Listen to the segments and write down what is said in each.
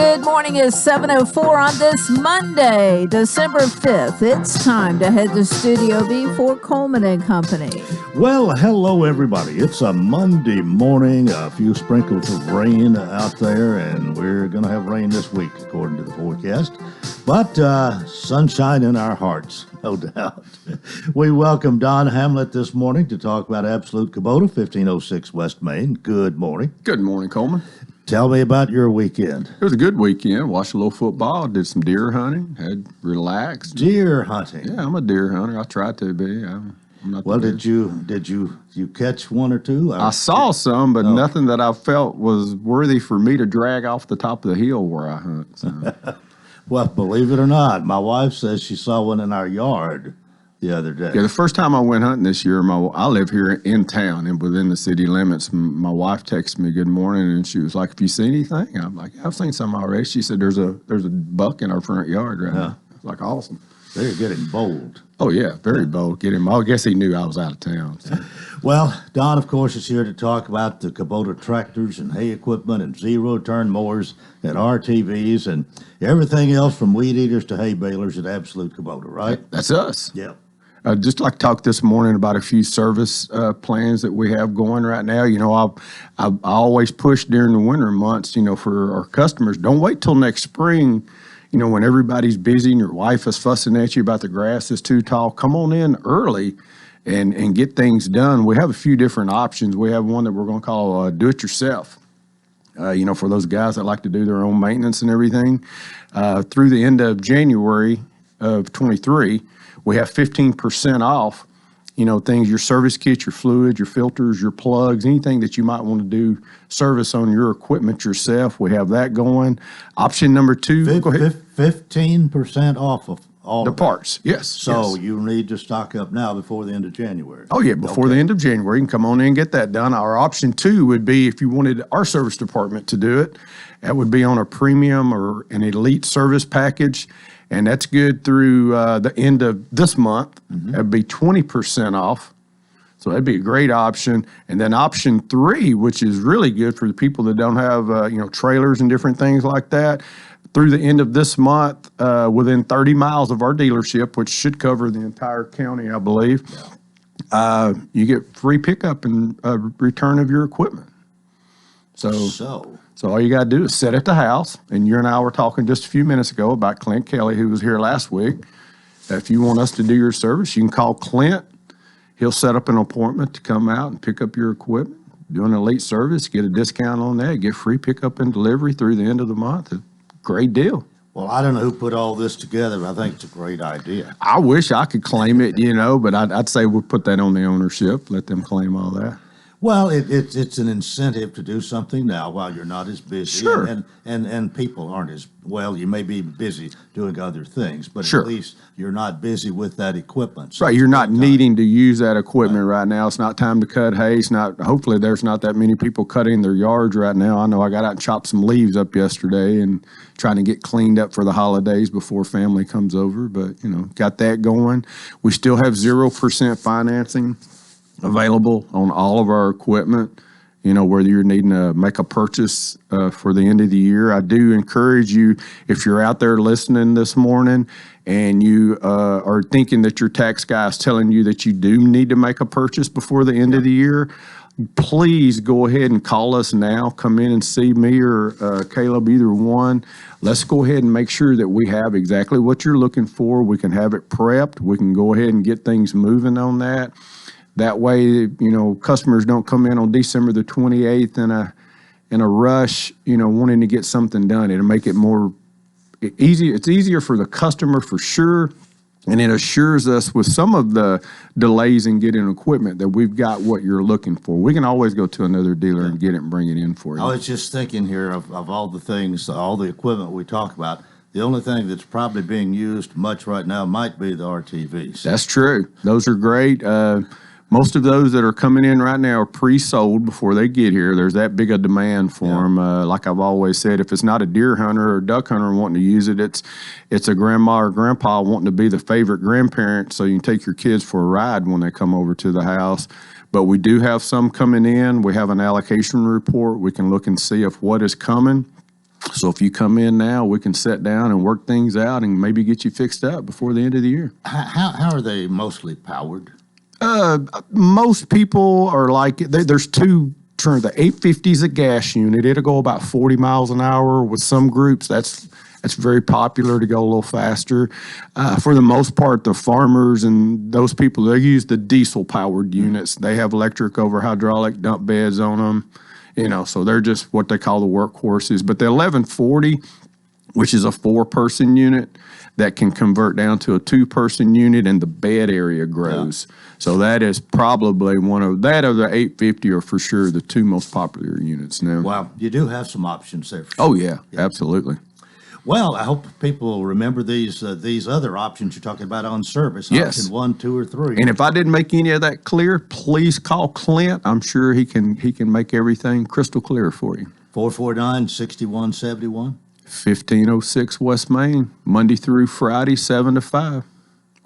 Good morning. It's 7:04 on this Monday, December 5th. It's time to head to Studio B for Coleman and Company. Well, hello, everybody. It's a Monday morning, a few sprinkles of rain out there, and we're going to have rain this week, according to the forecast. But sunshine in our hearts, no doubt. We welcome Don Hamlet this morning to talk about Absolute Kubota, 1506 West Main. Good morning. Good morning, Coleman. Tell me about your weekend. It was a good weekend. Watched a little football, did some deer hunting, had relaxed. Deer hunting? Yeah, I'm a deer hunter. I try to be. I'm not. Well, did you catch one or two? I saw some, but nothing that I felt was worthy for me to drag off the top of the hill where I hunt. So. Well, believe it or not, my wife says she saw one in our yard the other day. Yeah, the first time I went hunting this year, I live here in town and within the city limits. My wife texted me good morning, and she was like, "Have you seen anything?" I'm like, "I've seen some already." She said, "There's a buck in our front yard right now." I was like, "Awesome." They're getting bold. Oh yeah, very bold. Get him. I guess he knew I was out of town. So. Well, Don, of course, is here to talk about the Kubota tractors and hay equipment and zero-turn mowers and RTVs and everything else from weed eaters to hay balers at Absolute Kubota, right? That's us. Yeah. I'd just like to talk this morning about a few service plans that we have going right now. You know, I always push during the winter months, you know, for our customers, don't wait till next spring, you know, when everybody's busy and your wife is fussing at you about the grass is too tall. Come on in early and get things done. We have a few different options. We have one that we're going to call do-it-yourself. You know, for those guys that like to do their own maintenance and everything. Through the end of January of 23, we have 15% off, you know, things, your service kits, your fluids, your filters, your plugs, anything that you might want to do service on your equipment yourself. We have that going. Option number two, go ahead. 15% off of all The of parts, yes. So yes. you need to stock up now before the end of January. Oh, yeah, before the end of January. You can come on in and get that done. Our option two would be if you wanted our service department to do it, that would be on a premium or an elite service package. And that's good through the end of this month. Mm-hmm. That'd be 20% off. So that'd be a great option. And then option three, which is really good for the people that don't have, you know, trailers and different things like that. Through the end of this month, within 30 miles of our dealership, which should cover the entire county, I believe, you get free pickup and return of your equipment. So all you got to do is sit at the house, and you and I were talking just a few minutes ago about Clint Kelly, who was here last week. If you want us to do your service, you can call Clint. He'll set up an appointment to come out and pick up your equipment, do an elite service, get a discount on that, get free pickup and delivery through the end of the month. Great deal. Well, I don't know who put all this together, but I think it's a great idea. I wish I could claim it, you know, but I'd say we'll put that on the ownership, let them claim all that. Well, it's an incentive to do something now while you're not as busy. Sure. And people aren't as, well, you may be busy doing other things, but sure. At least you're not busy with that equipment. So right, you're not needing to use that equipment right now. It's not time to cut hay. It's not, hopefully there's not that many people cutting their yards right now. I know I got out and chopped some leaves up yesterday and trying to get cleaned up for the holidays before family comes over, but, you know, got that going. We still have 0% financing available on all of our equipment, you know, whether you're needing to make a purchase for the end of the year. I do encourage you, if you're out there listening this morning and you are thinking that your tax guy is telling you that you do need to make a purchase before the end of the year, please go ahead and call us now. Come in and see me or Caleb, either one. Let's go ahead and make sure that we have exactly what you're looking for. We can have it prepped. We can go ahead and get things moving on that. That way, you know, customers don't come in on December the 28th in a rush, you know, wanting to get something done. It'll make it more easy. It's easier for the customer for sure, and it assures us with some of the delays in getting equipment that we've got what you're looking for. We can always go to another dealer and get it and bring it in for you. I was just thinking here of all the things, all the equipment we talk about. The only thing that's probably being used much right now might be the RTVs. That's true. Those are great. Most of those that are coming in right now are pre-sold before they get here. There's that big a demand for them. Like I've always said, if it's not a deer hunter or duck hunter wanting to use it, it's a grandma or grandpa wanting to be the favorite grandparent so you can take your kids for a ride when they come over to the house. But we do have some coming in. We have an allocation report. We can look and see if what is coming So if you come in now, we can sit down and work things out and maybe get you fixed up before the end of the year. How are they mostly powered? Most people are like, there's two. The 850 is a gas unit. It'll go about 40 miles an hour. With some groups, that's very popular to go a little faster. For the most part, the farmers and those people, they use the diesel-powered units. They have electric over hydraulic dump beds on them. So they're just what they call the workhorses. But the 1140, which is a 4-person unit, that can convert down to a 2-person unit, and the bed area grows. Yeah. So that is probably that or the 850 are for sure the 2 most popular units now. Wow, you do have some options there. Oh yeah, absolutely. Well, I hope people will remember these other options you're talking about on service. Yes. Option 1, 2, or 3. And if I didn't make any of that clear, please call Clint. I'm sure he can make everything crystal clear for you. 449-6171. 1506 West Main, Monday through Friday, 7 to 5.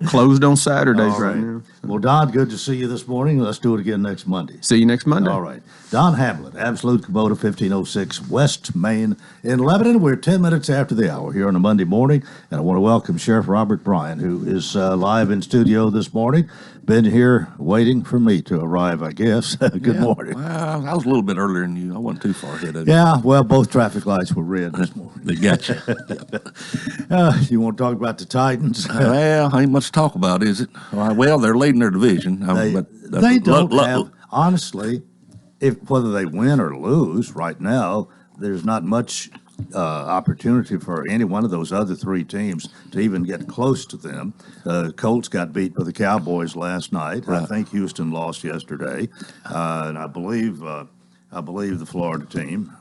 Closed on Saturdays right now. Well, Don, good to see you this morning. Let's do it again next Monday. See you next Monday. All right. Don Hamlin, Absolute Kubota, 1506 West Main in Lebanon. We're 10 minutes after the hour here on a Monday morning, and I want to welcome Sheriff Robert Bryan, who is live in studio this morning. Been here waiting for me to arrive, I guess. Good morning. Well, I was a little bit earlier than you. I wasn't too far ahead of you. Yeah, well, both traffic lights were red this morning. They got you. You want to talk about the Titans? Well, ain't much to talk about, is it? Well, they're leading their division. They don't have, honestly, whether they win or lose right now, there's not much opportunity for any one of those other 3 teams to even get close to them. Colts got beat by the Cowboys last night. Right. I think Houston lost yesterday, and I believe the Florida team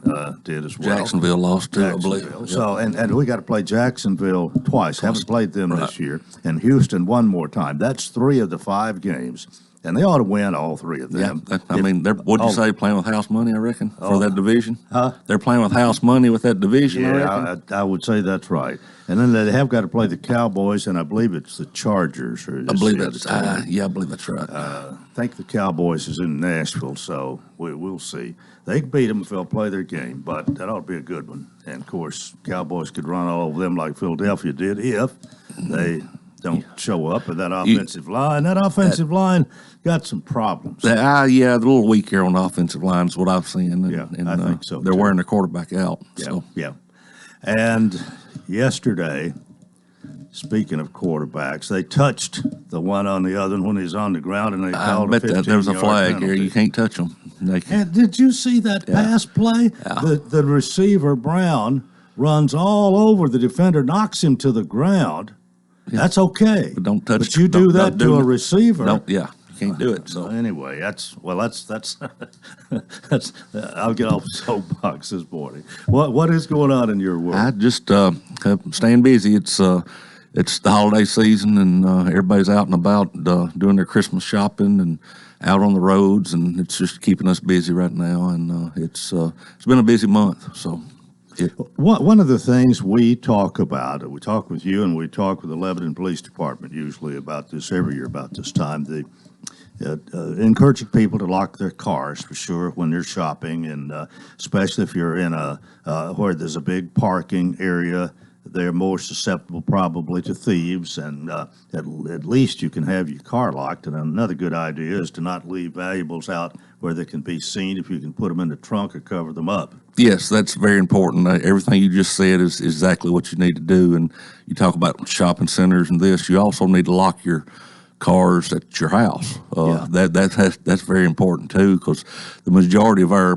did as well. Jacksonville lost too, I believe. So, and we got to play Jacksonville twice. Haven't played them this year. And Houston one more time. That's 3 of the 5 games. And they ought to win all 3 of them. Yeah, what'd you say, playing with house money, I reckon, for that division? Huh? They're playing with house money with that division, I reckon? I would say that's right. And then they have got to play the Cowboys, and I believe it's the Chargers. I believe that's right. I think the Cowboys is in Nashville, so we'll see. They can beat them if they'll play their game, but that ought to be a good one. And, of course, Cowboys could run all over them like Philadelphia did if they don't show up with that offensive line. That offensive line got some problems. A little weak here on the offensive line is what I've seen. And I think so. They're wearing their quarterback out. Yeah. And yesterday, speaking of quarterbacks, they touched the one on the other when he's on the ground, and they called a 15-yard penalty. There's a flag here. You can't touch them. And did you see that pass play? Yeah. The receiver, Brown, runs all over the defender, knocks him to the ground. Yeah. That's okay. But don't touch. But you do that to a receiver. You can't do it. So anyway, that's that's I'll get off the soapbox this morning. What is going on in your world? I just staying busy. It's the holiday season, and everybody's out and about doing their Christmas shopping and out on the roads, and it's just keeping us busy right now. And it's been a busy month. So. One of the things we talk about, we talk with you and we talk with the Lebanon Police Department usually about this every year about this time, encouraging people to lock their cars for sure when they're shopping, and especially if you're in where there's a big parking area. They're more susceptible probably to thieves, and at least you can have your car locked. And another good idea is to not leave valuables out where they can be seen. If you can put them in the trunk or cover them up. Yes, that's very important. Everything you just said is exactly what you need to do. And you talk about shopping centers and this. You also need to lock your cars at your house. That's very important too, because the majority of our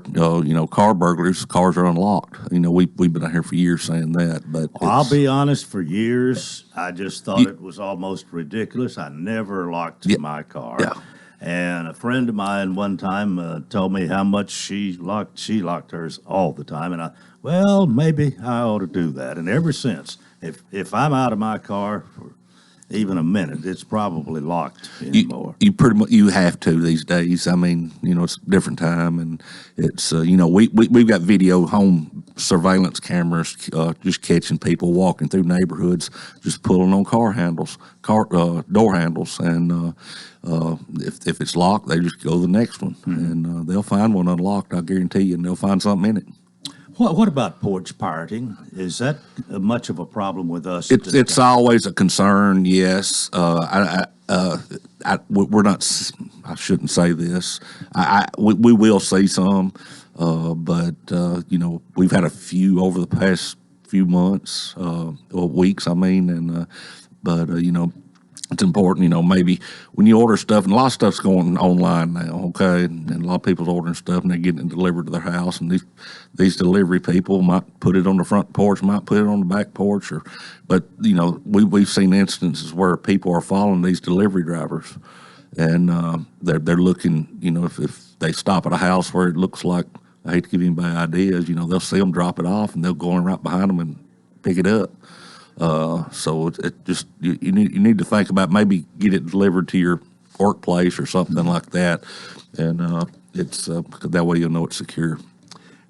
car burglaries, cars are unlocked. We've been out here for years saying that. But I'll be honest, for years I just thought it was almost ridiculous. I never locked my car. Yeah. And a friend of mine one time told me how much she locked hers all the time, and maybe I ought to do that. And ever since, if I'm out of my car for even a minute, it's probably locked anymore. You have to these days. I mean, it's a different time, and it's we've got video home surveillance cameras just catching people walking through neighborhoods, just pulling on door handles, and if it's locked, they just go to the next one, and they'll find one unlocked. I guarantee you, and they'll find something in it. What about porch pirating? Is that much of a problem with us? It's always a concern. Yes, we're not. I shouldn't say this. We will see some, but we've had a few over the past few months, or weeks. I mean, and it's important, maybe when you order stuff, and a lot of stuff's going online now, okay, and a lot of people's ordering stuff and they're getting it delivered to their house, and these delivery people might put it on the front porch, might put it on the back porch, but we've seen instances where people are following these delivery drivers, and they're looking, if they stop at a house where it looks like, I hate to give anybody ideas, they'll see them drop it off and they'll go in right behind them and pick it up. So it just you need to think about maybe get it delivered to your workplace or something like that, and it's that way you'll know it's secure.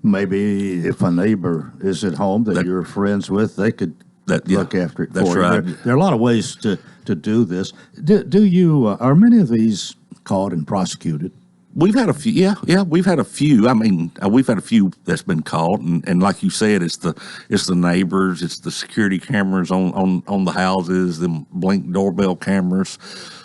Maybe if a neighbor is at home that you're friends with, they could look after it that's for right. you. There are a lot of ways to do this. Do you are many of these caught and prosecuted? We've had a few, yeah. We've had a few. I mean, we've had a few that's been caught, and like you said, it's the neighbors, it's the security cameras on the houses, them Blink doorbell cameras.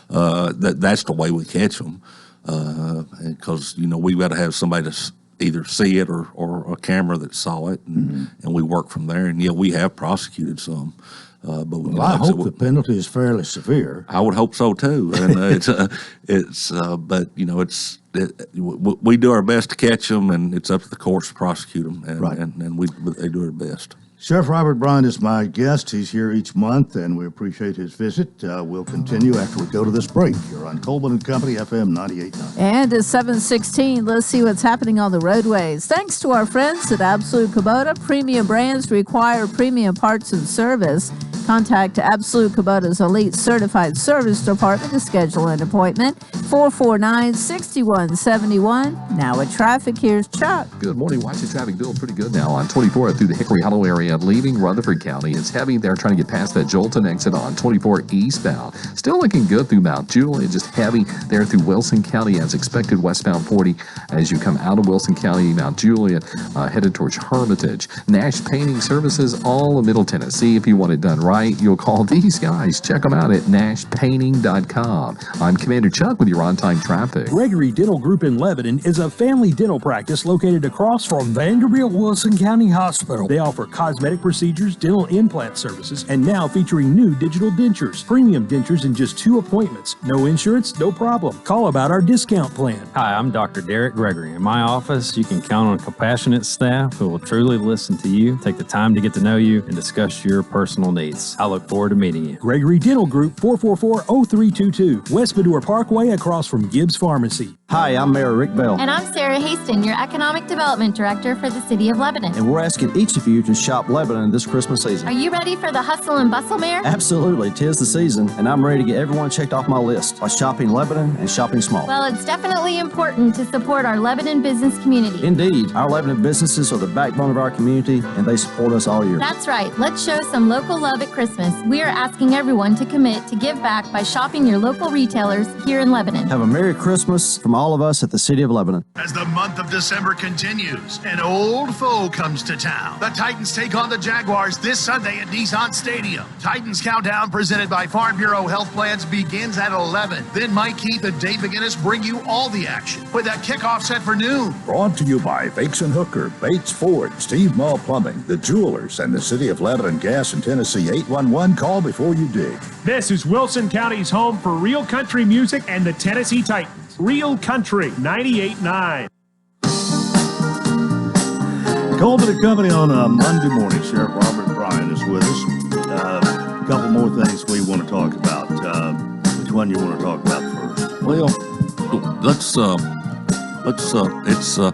That's the way we catch them, because we've got to have somebody to either see it or a camera that saw it, and we work from there. And we have prosecuted some. But I hope the penalty is fairly severe. I would hope so too, and we do our best to catch them, and it's up to the courts to prosecute them, and right. and they do their best. Sheriff Robert Bryant is my guest. He's here each month, and we appreciate his visit. We'll continue after we go to this break. You're on Coleman and Company, FM 98.9. And it's 7:16. Let's see what's happening on the roadways. Thanks to our friends at Absolute Kubota, premium brands require premium parts and service. Contact Absolute Kubota's Elite Certified Service Department to schedule an appointment. 449-6171. Now with traffic, here's Chuck. Good morning. Watch the traffic build pretty good now on 24 through the Hickory Hollow area, leaving Rutherford County. It's heavy there trying to get past that Jolton exit on 24 eastbound. Still looking good through Mount Juliet, just heavy there through Wilson County as expected, westbound 40 as you come out of Wilson County, Mount Juliet, headed towards Hermitage. Nash Painting Services, all of Middle Tennessee. If you want it done right, you'll call these guys. Check them out at nashpainting.com. I'm Commander Chuck with your on-time traffic. Gregory Dental Group in Lebanon is a family dental practice located across from Vanderbilt Wilson County Hospital. They offer cosmetic procedures, dental implant services, and now featuring new digital dentures. Premium dentures in just 2 appointments. No insurance, no problem. Call about our discount plan. Hi, I'm Dr. Derek Gregory. In my office, you can count on a compassionate staff who will truly listen to you, take the time to get to know you, and discuss your personal needs. I look forward to meeting you. Gregory Dental Group, 444-0322, West Medora Parkway across from Gibbs Pharmacy. Hi, I'm Mayor Rick Bell. And I'm Sarah Haston, your Economic Development Director for the City of Lebanon. And we're asking each of you to shop Lebanon this Christmas season. Are you ready for the hustle and bustle, Mayor? Absolutely. 'Tis the season, and I'm ready to get everyone checked off my list by shopping Lebanon and shopping small. Well, it's definitely important to support our Lebanon business community. Indeed. Our Lebanon businesses are the backbone of our community, and they support us all year. That's right. Let's show some local love at Christmas. We are asking everyone to commit to give back by shopping your local retailers here in Lebanon. Have a Merry Christmas from all of us at the City of Lebanon. As the month of December continues, an old foe comes to town. The Titans take on the Jaguars this Sunday at Nissan Stadium. Titans Countdown, presented by Farm Bureau Health Plans, begins at 11. Then Mike Keith and Dave McGinnis bring you all the action with that kickoff set for noon. Brought to you by Bakes and Hooker, Bates Ford, Steve Mall Plumbing, the Jewelers, and the City of Lebanon Gas and Tennessee 811. Call before you dig. This is Wilson County's home for real country music and the Tennessee Titans. Real Country 98.9. Coleman and Company on a Monday morning. Sheriff Robert Bryant is with us. A couple more things we want to talk about. Which one you want to talk about first? Well, it's a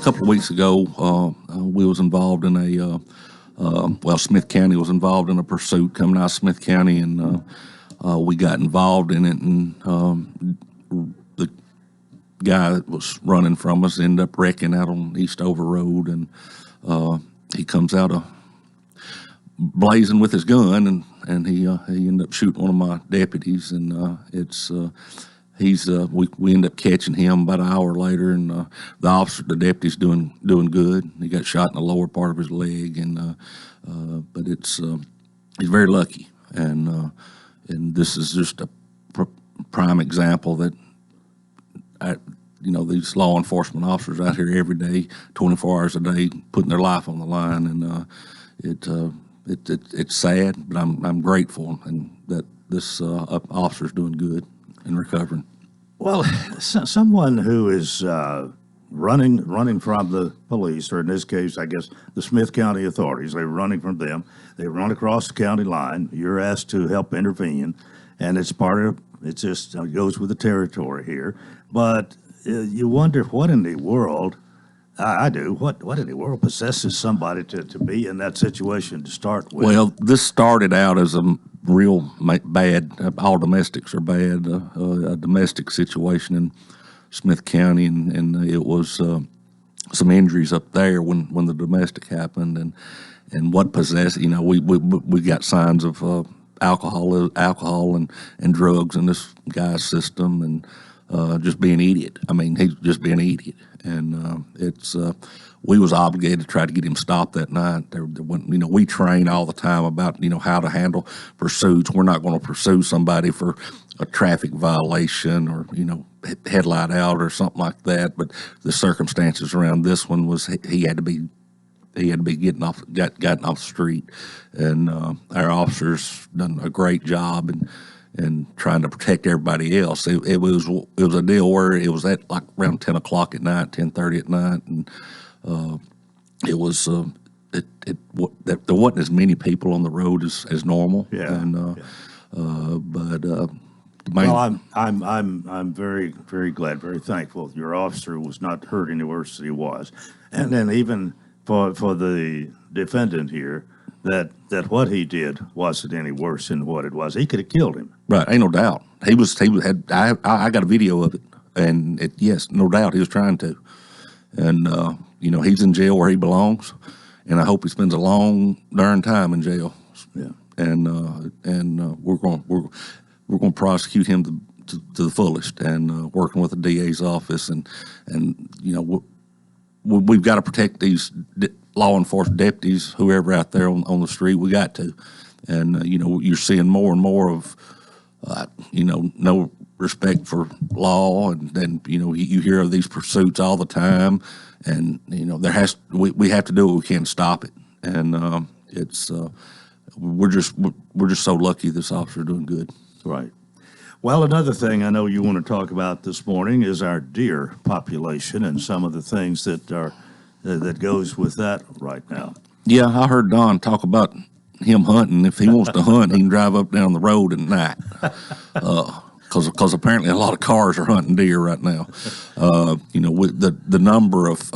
couple of weeks ago. We was involved in Smith County was involved in a pursuit coming out of Smith County, and we got involved in it, and the guy that was running from us ended up wrecking out on Eastover Road, and he comes out blazing with his gun, and he ended up shooting one of my deputies, and we end up catching him about an hour later, and the deputy's doing good. He got shot in the lower part of his leg, and but he's very lucky, and this is just a prime example that these law enforcement officers out here every day, 24 hours a day, putting their life on the line, and it's sad, but I'm grateful and that this officer's doing good and recovering. Well, someone who is running from the police, or in this case, I guess the Smith County authorities, they're running from them. They run across the county line. You're asked to help intervene, and it goes with the territory here. But you wonder what in the world. I do. What in the world possesses somebody to be in that situation to start with? Well, this started out as a real bad, all domestics are bad, a domestic situation in Smith County, and it was some injuries up there when the domestic happened, and what possessed, we got signs of alcohol and drugs in this guy's system, and just being an idiot. I mean, he's just being an idiot. And we was obligated to try to get him stopped that night. We train all the time about, how to handle pursuits. We're not going to pursue somebody for a traffic violation or, headlight out or something like that. But the circumstances around this one was he had to be gotten off the street. And our officers done a great job and trying to protect everybody else. It was a deal where it was at like around 10 o'clock at night, 10:30 at night, and it was there wasn't as many people on the road as normal. Yeah. And well, I'm very, very glad, very thankful your officer was not hurt any worse than he was, and then even for the defendant here. That what he did wasn't any worse than what it was. He could have killed him. Right, ain't no doubt. I got a video of it, and yes, no doubt he was trying to. And he's in jail where he belongs, and I hope he spends a long darn time in jail. Yeah. And we're going to prosecute him to the fullest, and working with the DA's office, and we've got to protect these law enforcement deputies, whoever out there on the street. We got to, and you're seeing more and more of no respect for law, and you hear of these pursuits all the time, and we have to do what we can to stop it, and we're just so lucky this officer doing good. Right. Well, another thing I know you want to talk about this morning is our deer population and some of the things that goes with that right now. Yeah, I heard Don talk about him hunting. If he wants to hunt, he can drive up down the road at night. Because apparently a lot of cars are hunting deer right now. With the number of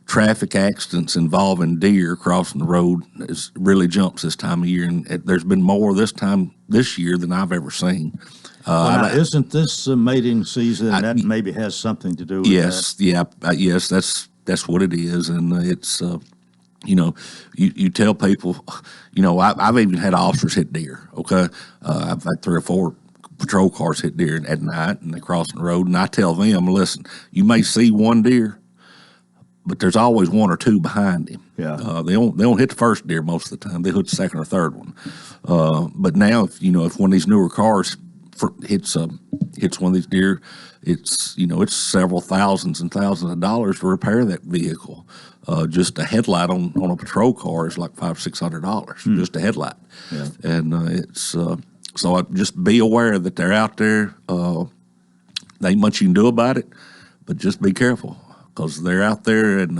traffic accidents involving deer crossing the road really jumps this time of year, and there's been more this year than I've ever seen. Now, isn't this mating season? That maybe has something to do with that. Yes, that's what it is, and it's you tell people, I've even had officers hit deer. Okay, I've had 3 or 4 patrol cars hit deer at night, and they crossing the road, and I tell them, listen, you may see one deer, but there's always 1 or 2 behind him. Yeah. They don't hit the first deer most of the time. They hit the second or third one. But now, if one of these newer cars hits one of these deer, it's several thousands and thousands of dollars to repair that vehicle. Just a headlight on a patrol car is like $500-600 just a headlight. Yeah. And so I just be aware that they're out there. There ain't much you can do about it, but just be careful because they're out there, and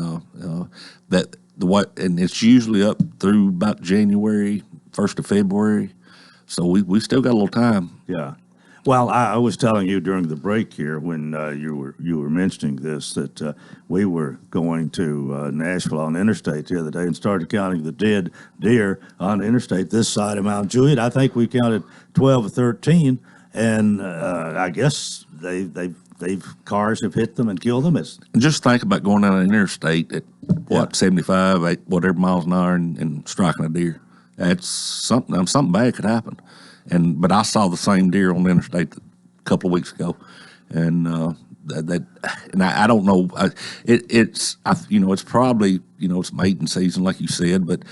and it's usually up through about January, 1st of February. So we still got a little time. Yeah. Well, I was telling you during the break here when you were mentioning this that we were going to Nashville on the interstate the other day and started counting the dead deer on the interstate this side of Mount Juliet. I think we counted 12 or 13, and I guess cars have hit them and killed them. Just think about going down an interstate at 75, whatever miles an hour, and striking a deer. That's something bad could happen. But I saw the same deer on the interstate couple of weeks ago, and I don't know. It's probably it's mating season like you said, but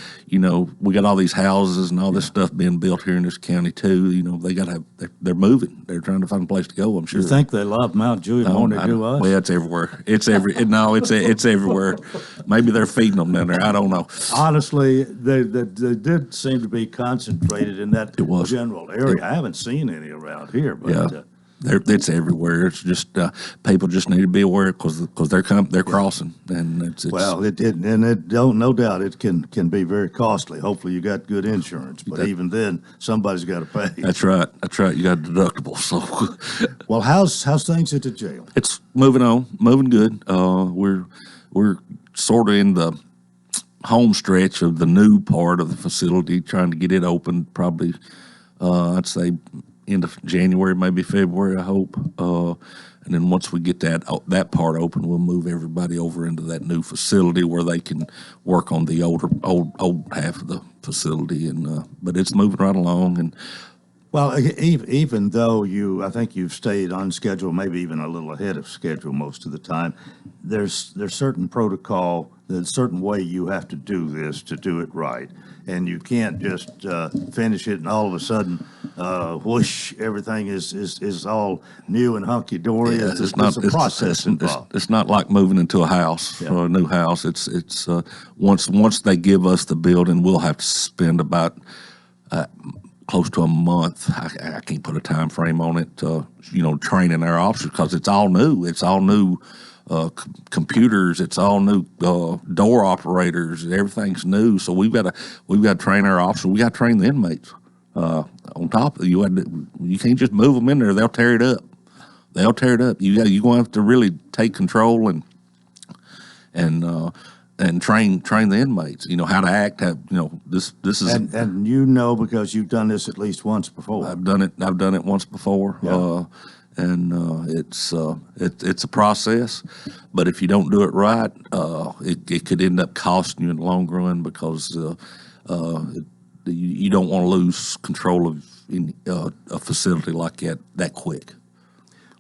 we got all these houses and all this stuff being built here in this county too. They're moving. They're trying to find a place to go. I'm sure. You think they love Mount Juliet more than they do us? Well, it's everywhere. It's it's everywhere. Maybe they're feeding them down there. I don't know. Honestly, they did seem to be concentrated in that general area. I haven't seen any around here, but. Yeah. It's everywhere. It's just people just need to be aware because they're crossing, and it's well, it don't no doubt it can be very costly. Hopefully, you got good insurance, but even then, somebody's got to pay. That's right. You got a deductible. So, well, how's things at the jail? It's moving on, moving good. We're sort of in the home stretch of the new part of the facility, trying to get it open. Probably, I'd say, end of January, maybe February, I hope. And then once we get that part open, we'll move everybody over into that new facility where they can work on the old half of the facility. And but it's moving right along. And well, even though I think you've stayed on schedule, maybe even a little ahead of schedule most of the time, there's certain protocol, there's a certain way you have to do this to do it right. And you can't just finish it and all of a sudden, whoosh, everything is all new and hunky-dory. Yeah, it's a process involved. It's not like moving into a house or a new house. It's once they give us the building, we'll have to spend about close to a month. I can't put a time frame on it. Training our officers because it's all new. It's all new. Computers, it's all new. Door operators, everything's new. So we've got to train our officers. We got to train the inmates. On top of you can't just move them in there. They'll tear it up. You're going to have to really take control and train the inmates. How to act. This is and because you've done this at least once before. I've done it once before. Yeah. It's a process, but if you don't do it right, it could end up costing you in the long run because you don't want to lose control of a facility like that quick.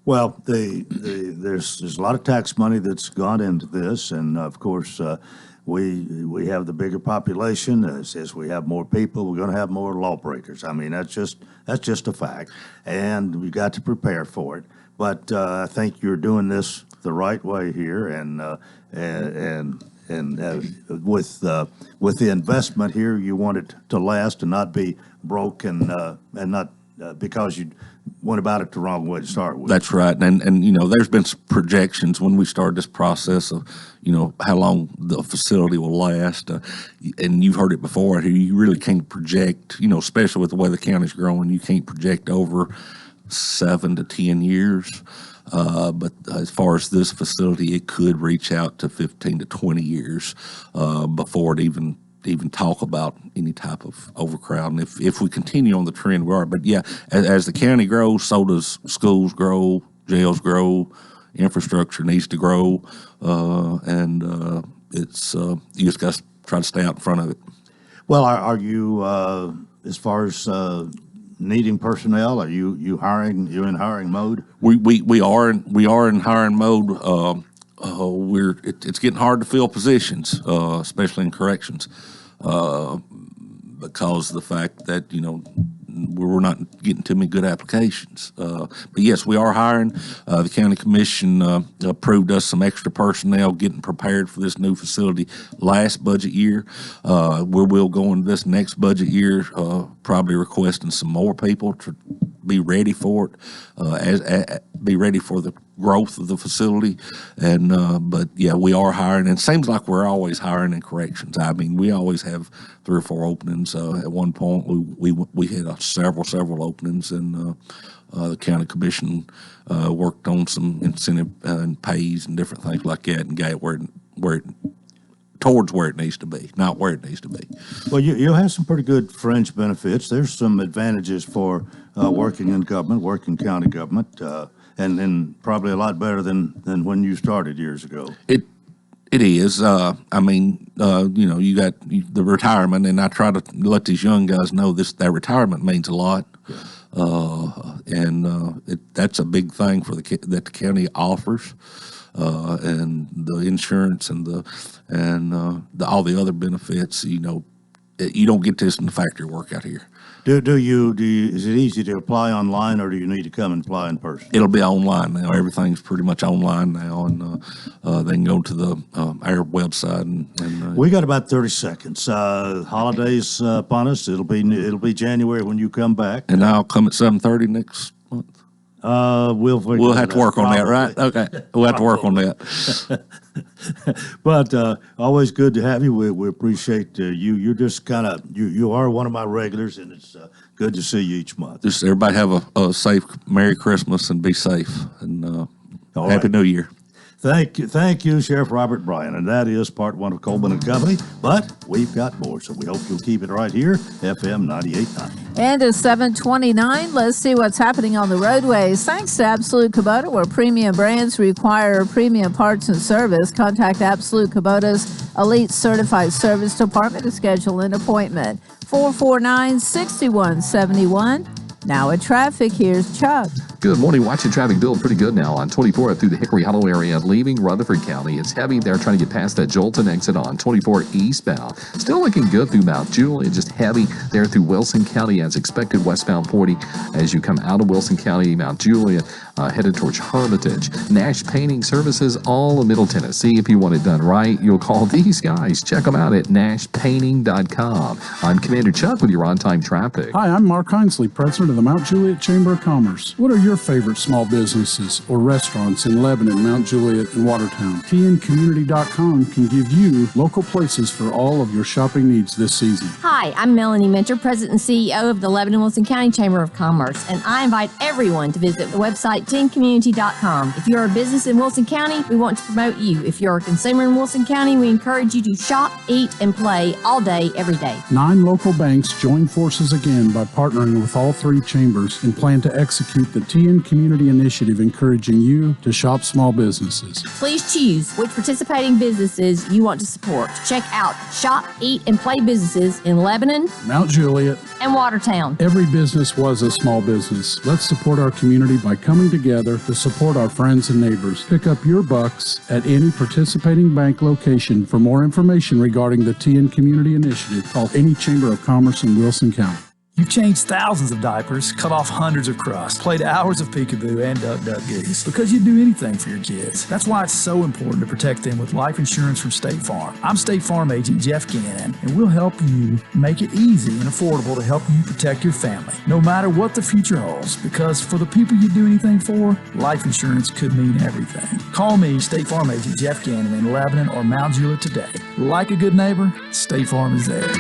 Well, there's a lot of tax money that's gone into this, and of course, we have the bigger population. As we have more people, we're going to have more lawbreakers. I mean, that's just a fact, and we got to prepare for it. But I think you're doing this the right way here, and with the investment here, you want it to last and not be broke and not because you went about it the wrong way to start with. That's right, and there's been some projections when we started this process of how long the facility will last, and you've heard it before. You really can't project, especially with the way the county's growing, you can't project over 7 to 10 years. But as far as this facility, it could reach out to 15 to 20 years before it even talk about any type of overcrowding if we continue on the trend we are. But yeah, as the county grows, so does schools grow, jails grow, infrastructure needs to grow, and it's you just got to try to stay out in front of it. Well, are you as far as needing personnel? Are you hiring? You in hiring mode? We are in hiring mode. It's getting hard to fill positions, especially in corrections, because of the fact that we're not getting too many good applications. But yes, we are hiring. The county commission approved us some extra personnel getting prepared for this new facility last budget year. We will go into this next budget year, probably requesting some more people to be ready for it, be ready for the growth of the facility. And but yeah, we are hiring, and it seems like we're always hiring in corrections. I mean, we always have 3 or 4 openings. At one point, we had several openings, and the county commission worked on some incentive and pays and different things like that, and got it towards where it needs to be, not where it needs to be. Well, you'll have some pretty good fringe benefits. There's some advantages for working in government, working county government, and probably a lot better than when you started years ago. It is. I mean, you got the retirement, and I try to let these young guys know that retirement means a lot. That's a big thing for that the county offers, and the insurance and all the other benefits. You don't get this in the factory work out here. Do you? Is it easy to apply online, or do you need to come and apply in person? It'll be online now. Everything's pretty much online now, and they can go to our website and We got about 30 seconds. Holidays upon us. It'll be January when you come back. And I'll come at 7:30 next month. We'll have to work on that, right? Okay, we'll have to work on that. But always good to have you. We appreciate you. You're just kind of you are one of my regulars, and it's good to see you each month. Just everybody have a safe Merry Christmas and be safe, and Happy New Year. Thank you, Sheriff Robert Bryan. And that is part one of Coleman and Company. But we've got more, so we hope you'll keep it right here, FM 98.9. And at 7:29, let's see what's happening on the roadways. Thanks to Absolute Kubota, where premium brands require premium parts and service. Contact Absolute Kubota's Elite Certified Service Department to schedule an appointment. 449-6171. Now at traffic, here's Chuck. Good morning. Watching traffic build pretty good now on 24 through the Hickory Hollow area, leaving Rutherford County. It's heavy there trying to get past that Jolton exit on 24 eastbound. Still looking good through Mount Juliet, just heavy there through Wilson County as expected. Westbound 40 as you come out of Wilson County, Mount Juliet, headed towards Hermitage. Nash Painting Services, all of Middle Tennessee. If you want it done right, you'll call these guys. Check them out at nashpainting.com. I'm Commander Chuck with your on-time traffic. Hi, I'm Mark Hinesley, president of the Mount Juliet Chamber of Commerce. What are your favorite small businesses or restaurants in Lebanon, Mount Juliet, and Watertown? tncommunity.com can give you local places for all of your shopping needs this season. Hi, I'm Melanie Minter, president and CEO of the Lebanon-Wilson County Chamber of Commerce, and I invite everyone to visit the website tncommunity.com. If you're a business in Wilson County, we want to promote you. If you're a consumer in Wilson County, we encourage you to shop, eat, and play all day, every day. 9 local banks join forces again by partnering with all 3 chambers and plan to execute the TN Community Initiative, encouraging you to shop small businesses. Please choose which participating businesses you want to support. Check out Shop, Eat, and Play businesses in Lebanon, Mount Juliet, and Watertown. Every business was a small business. Let's support our community by coming together to support our friends and neighbors. Pick up your bucks at any participating bank location. For more information regarding the TN Community Initiative, call any Chamber of Commerce in Wilson County. You've changed thousands of diapers, cut off hundreds of crusts, played hours of peekaboo and duck goose because you'd do anything for your kids. That's why it's so important to protect them with life insurance from State Farm. I'm State Farm agent Jeff Gannon, and we'll help you make it easy and affordable to help you protect your family, no matter what the future holds, because for the people you do anything for, life insurance could mean everything. Call me, State Farm agent Jeff Gannon in Lebanon or Mount Juliet today. Like a good neighbor, State Farm is there.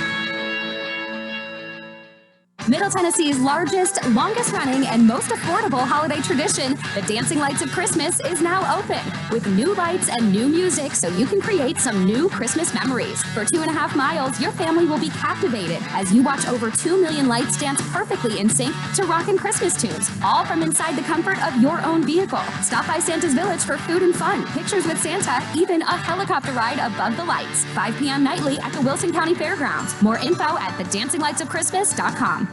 Middle Tennessee's largest, longest running, and most affordable holiday tradition, the Dancing Lights of Christmas, is now open with new lights and new music so you can create some new Christmas memories. For 2.5 miles, your family will be captivated as you watch over 2 million lights dance perfectly in sync to rockin' Christmas tunes, all from inside the comfort of your own vehicle. Stop by Santa's Village for food and fun, pictures with Santa, even a helicopter ride above the lights. 5 p.m. nightly at the Wilson County Fairgrounds. More info at thedancinglightsofchristmas.com.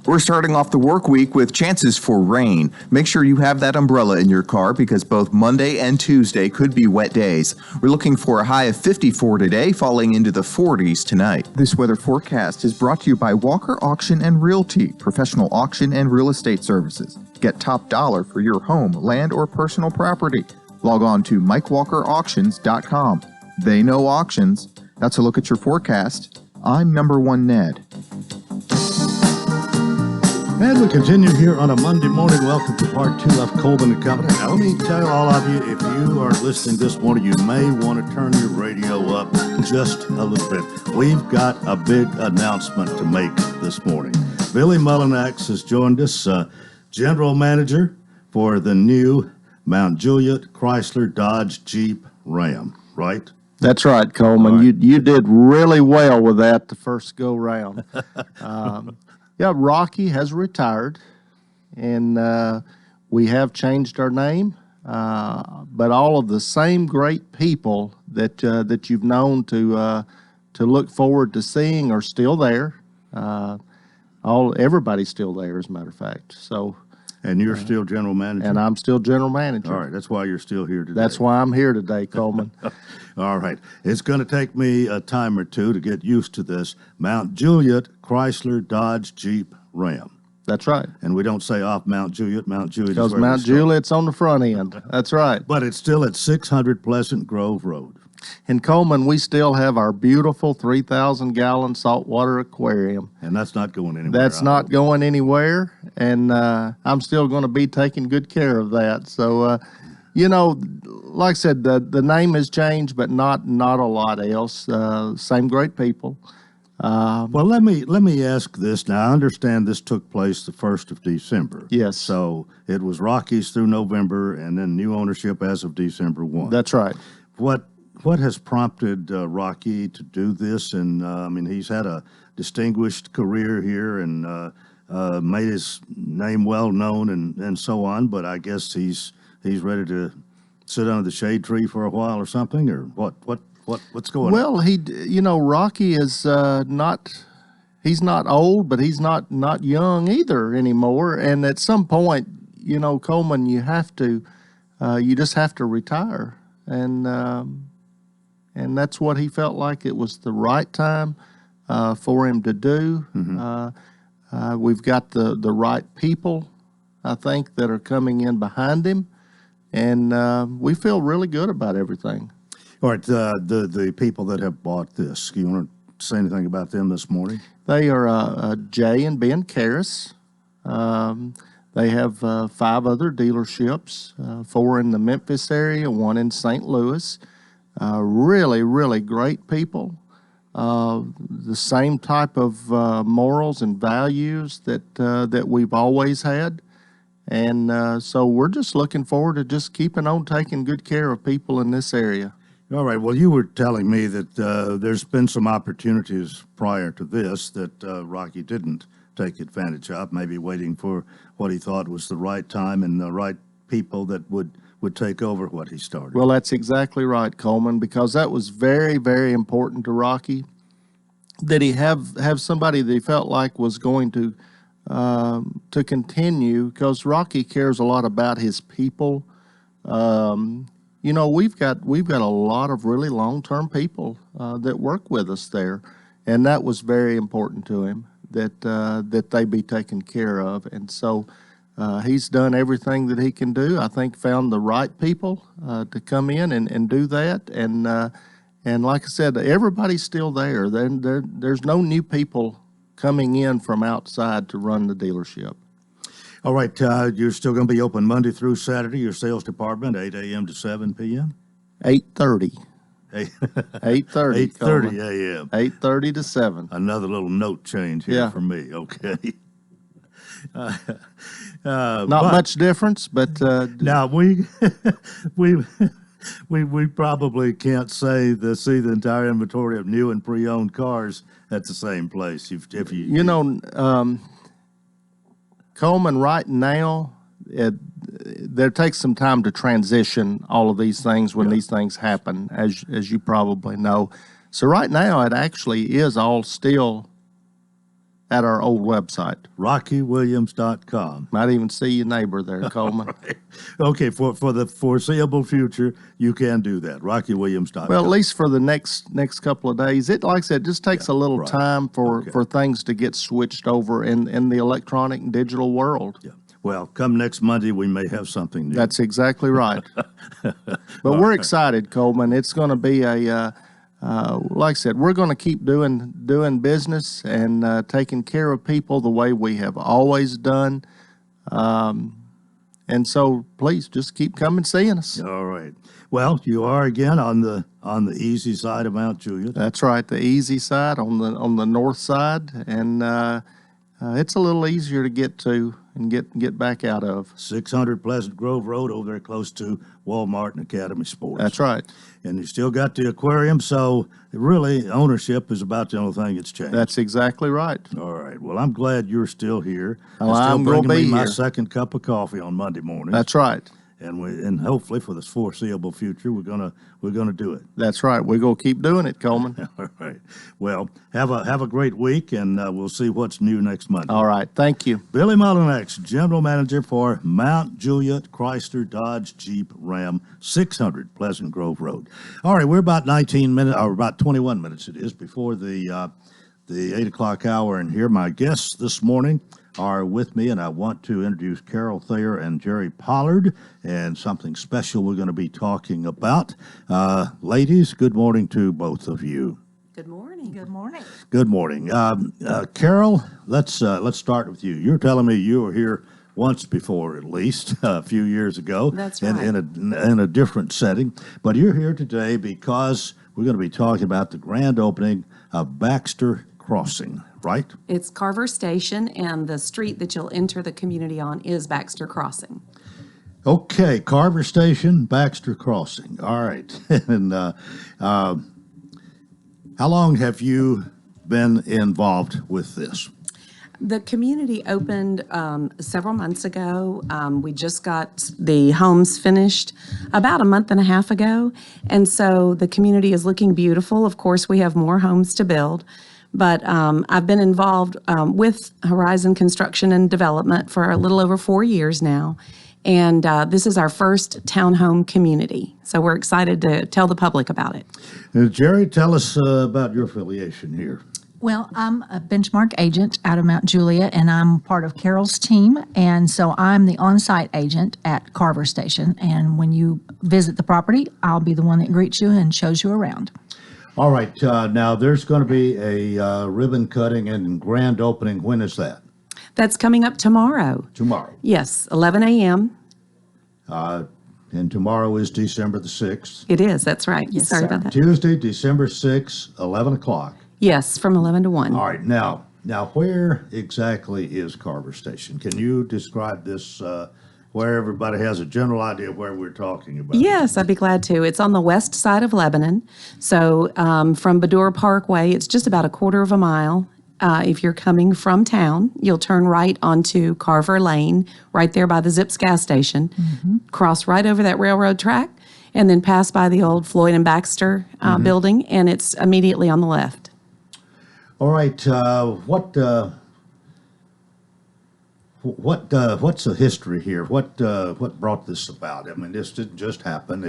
We're starting off the work week with chances for rain. Make sure you have that umbrella in your car because both Monday and Tuesday could be wet days. We're looking for a high of 54 today, falling into the 40s tonight. This weather forecast is brought to you by Walker Auction and Realty, professional auction and real estate services. Get top dollar for your home, land, or personal property. Log on to MikeWalkerAuctions.com. They know auctions. That's a look at your forecast. I'm number 1 Ned. And we continue here on a Monday morning. Welcome to part 2 of Coleman and Company. Now, let me tell all of you, if you are listening this morning, you may want to turn your radio up just a little bit. We've got a big announcement to make this morning. Billy Mullinax has joined us, General Manager for the new Mount Juliet Chrysler Dodge Jeep Ram, right? That's right, Coleman. Right. You did really well with that the first go round. Yeah, Rocky has retired, and we have changed our name, but all of the same great people that you've known to look forward to seeing are still there. Everybody's still there, as a matter of fact. So. And you're still general manager? And I'm still general manager. All right, that's why you're still here today. That's why I'm here today, Coleman. All right. It's going to take me a time or two to get used to this. Mount Juliet, Chrysler, Dodge, Jeep, Ram. That's right. And we don't say off Mount Juliet. Mount Juliet because Mount Juliet's on the front end. That's right. But it's still at 600 Pleasant Grove Road. In Coleman, we still have our beautiful 3,000-gallon saltwater aquarium. And that's not going anywhere. That's not going anywhere, and I'm still going to be taking good care of that. So, like I said, the name has changed, but not a lot else. Same great people. Well, let me ask this. Now, I understand this took place the 1st of December. Yes. So it was Rockies through November, and then new ownership as of December 1. That's right. What has prompted Rocky to do this? And I mean, he's had a distinguished career here and made his name well known and so on. But I guess he's ready to sit under the shade tree for a while or something. Or what's going on? Well, Rocky is not. He's not old, but he's not young either anymore. And at some point, Coleman, you just have to retire. And that's what he felt like it was the right time for him to do. Mm-hmm. We've got the right people, I think, that are coming in behind him, and we feel really good about everything. All right, the people that have bought this, you want to say anything about them this morning? They are Jay and Ben Karras. They have 5 other dealerships, 4 in the Memphis area, 1 in St. Louis. Really, really great people. The same type of morals and values that we've always had. And so we're just looking forward to just keeping on taking good care of people in this area. All right. Well, you were telling me that there's been some opportunities prior to this that Rocky didn't take advantage of, maybe waiting for what he thought was the right time and the right people that would take over what he started. Well, that's exactly right, Coleman, because that was very, very important to Rocky, that he have somebody that he felt like was going to continue, because Rocky cares a lot about his people. We've got a lot of really long-term people that work with us there, and that was very important to him, that they be taken care of. And so he's done everything that he can do. I think found the right people to come in and do that. And like I said, everybody's still there. There's no new people coming in from outside to run the dealership. All right, you're still going to be open Monday through Saturday, your sales department, 8 a.m. to 7 p.m.? 8:30. 8:30. 8:30 a.m. 8:30 to 7. Another little note change here for me, okay? Not much difference, but now we probably can't see the entire inventory of new and pre-owned cars at the same place. Coleman, right now, there takes some time to transition all of these things when these things happen, as you probably know. So right now, it actually is all still at our old website, RockyWilliams.com. Might even see your neighbor there, Coleman. Right. Okay, for the foreseeable future, you can do that, RockyWilliams.com. Well, at least for the next couple of days. It, like I said, just takes a little time for things to get switched over in the electronic and digital world. Yeah. Well, come next Monday, we may have something new. That's exactly right. But we're excited, Coleman. It's going to be like I said, we're going to keep doing business and taking care of people the way we have always done. And so, please just keep coming seeing us. All right. Well, you are again on the easy side of Mount Juliet. That's right, the easy side on the north side, and it's a little easier to get to and get back out of. 600 Pleasant Grove Road over there close to Walmart and Academy Sports. That's right. And you still got the aquarium, so really ownership is about the only thing that's changed. That's exactly right. All right. Well, I'm glad you're still here. Well, I'm still going to be me my here. second cup of coffee on Monday morning. That's right. and hopefully for the foreseeable future, we're gonna do it. That's right. We're going to keep doing it, Coleman. All right. Well, have a great week, and we'll see what's new next Monday. All right. Thank you. Billy Mullinex, General Manager for Mount Juliet Chrysler Dodge Jeep Ram, 600 Pleasant Grove Road. All right, we're about 19 minutes, or about 21 minutes it is, before the 8 o'clock hour, and here my guests this morning are with me, and I want to introduce Carol Thayer and Jerry Pollard, and something special we're going to be talking about. Ladies, good morning to both of you. Good morning. Good morning. Good morning. Carol, let's start with you. You're telling me you were here once before, at least, a few years ago. That's right. In a different setting. But you're here today because we're going to be talking about the grand opening of Baxter Crossing, right? It's Carver Station, and the street that you'll enter the community on is Baxter Crossing. Okay, Carver Station, Baxter Crossing. All right. And how long have you been involved with this? The community opened several months ago. We just got the homes finished about a month and a half ago, and so the community is looking beautiful. Of course, we have more homes to build. But I've been involved with Horizon Construction and Development for a little over 4 years now. And this is our first townhome community. So we're excited to tell the public about it. Jerry, tell us about your affiliation here. Well, I'm a benchmark agent out of Mount Juliet, and I'm part of Carol's team. And so I'm the on-site agent at Carver Station. And when you visit the property, I'll be the one that greets you and shows you around. All right. Now, there's going to be a ribbon cutting and grand opening. When is that? That's coming up tomorrow. Tomorrow. Yes, 11 a.m. And tomorrow is December the 6th. It is. That's right. Yes, Sorry sir. about that. Tuesday, December 6th, 11 o'clock. Yes, from 11 to 1. All right. Now, where exactly is Carver Station? Can you describe this where everybody has a general idea of where we're talking about? Yes, I'd be glad to. It's on the west side of Lebanon. So from Badura Parkway, it's just about a quarter of a mile. If you're coming from town, you'll turn right onto Carver Lane, right there by the Zips gas station, cross right over that railroad track, and then pass by the old Floyd and Baxter building, and it's immediately on the left. All right. What's the history here? What brought this about? I mean, this didn't just happen.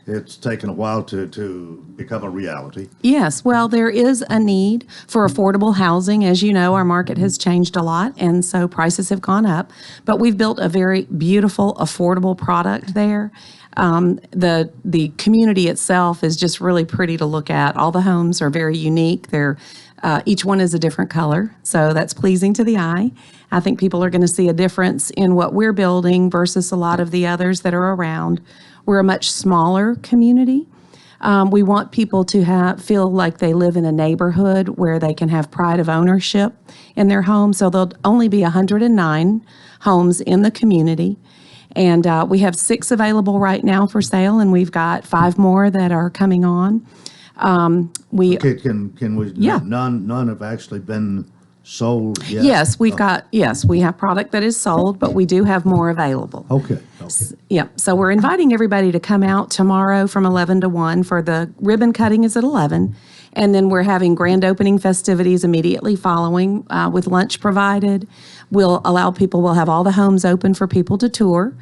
It's taken a while to become a reality. Yes, well, there is a need for affordable housing. As you know, our market has changed a lot, and so prices have gone up. But we've built a very beautiful, affordable product there. The community itself is just really pretty to look at. All the homes are very unique. Each one is a different color, so that's pleasing to the eye. I think people are going to see a difference in what we're building versus a lot of the others that are around. We're a much smaller community. We want people to feel like they live in a neighborhood where they can have pride of ownership in their home. So there'll only be 109 homes in the community. And we have 6 available right now for sale, and we've got 5 more that are coming on. Can we? Yeah. None have actually been sold yet? Yes, we have product that is sold, but we do have more available. Okay. Yeah, so we're inviting everybody to come out tomorrow from 11 to 1 for the ribbon cutting is at 11. And then we're having grand opening festivities immediately following with lunch provided. We'll have all the homes open for people to tour.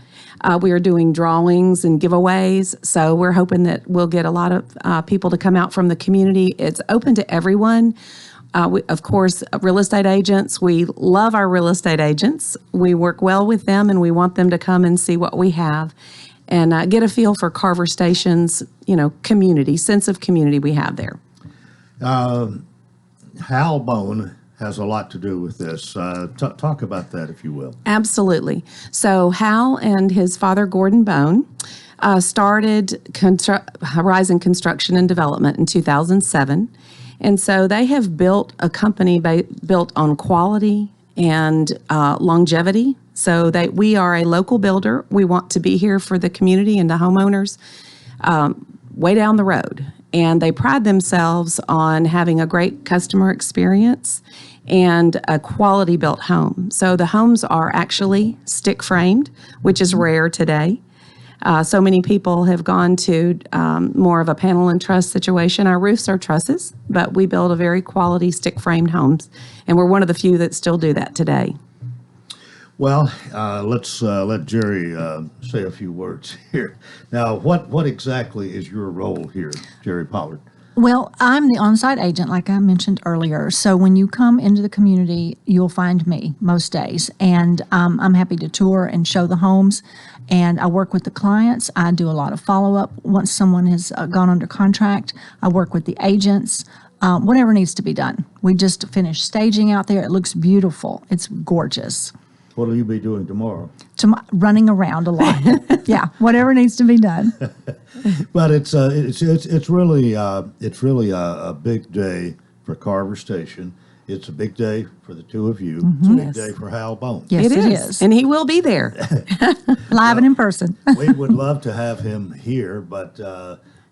We are doing drawings and giveaways, so we're hoping that we'll get a lot of people to come out from the community. It's open to everyone. Of course, real estate agents, we love our real estate agents. We work well with them, and we want them to come and see what we have and get a feel for Carver Station's, community, sense of community we have there. Hal Bone has a lot to do with this. Talk about that, if you will. Absolutely. So Hal and his father, Gordon Bone, started Horizon Construction and Development in 2007. And so they have built a company built on quality and longevity. So we are a local builder. We want to be here for the community and the homeowners way down the road. and they pride themselves on having a great customer experience and a quality built home. So the homes are actually stick framed, which is rare today. So many people have gone to more of a panel and truss situation. Our roofs are trusses, but we build a very quality stick framed homes, and we're one of the few that still do that today. Well, let's let Jerry say a few words here. Now, what exactly is your role here, Jerry Pollard? Well, I'm the on-site agent, like I mentioned earlier. So when you come into the community, you'll find me most days. And I'm happy to tour and show the homes. And I work with the clients. I do a lot of follow-up. Once someone has gone under contract, I work with the agents. Whatever needs to be done. We just finished staging out there. It looks beautiful. It's gorgeous. What will you be doing tomorrow? Running around a lot. Yeah, whatever needs to be done. But it's really a big day for Carver Station. It's a big day for the two of you. It's a big day for Hal Bone. Yes, it is. And he will be there. Live and in person. We would love to have him here, but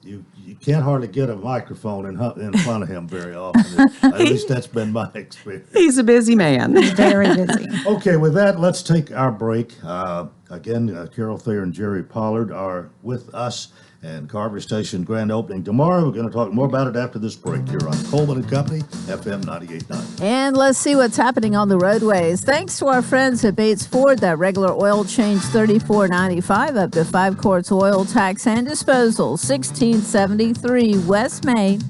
you can't hardly get a microphone in front of him very often. At least that's been my experience. He's a busy man. Very busy. Okay, with that, let's take our break. Again, Carol Thayer and Jerry Pollard are with us, and Carver Station grand opening tomorrow. We're going to talk more about it after this break here on Coleman and Company, FM 98.9. And let's see what's happening on the roadways. Thanks to our friends at Bates Ford, that regular oil change $34.95 up to 5 quarts oil, tax and disposal, 1673 West Main.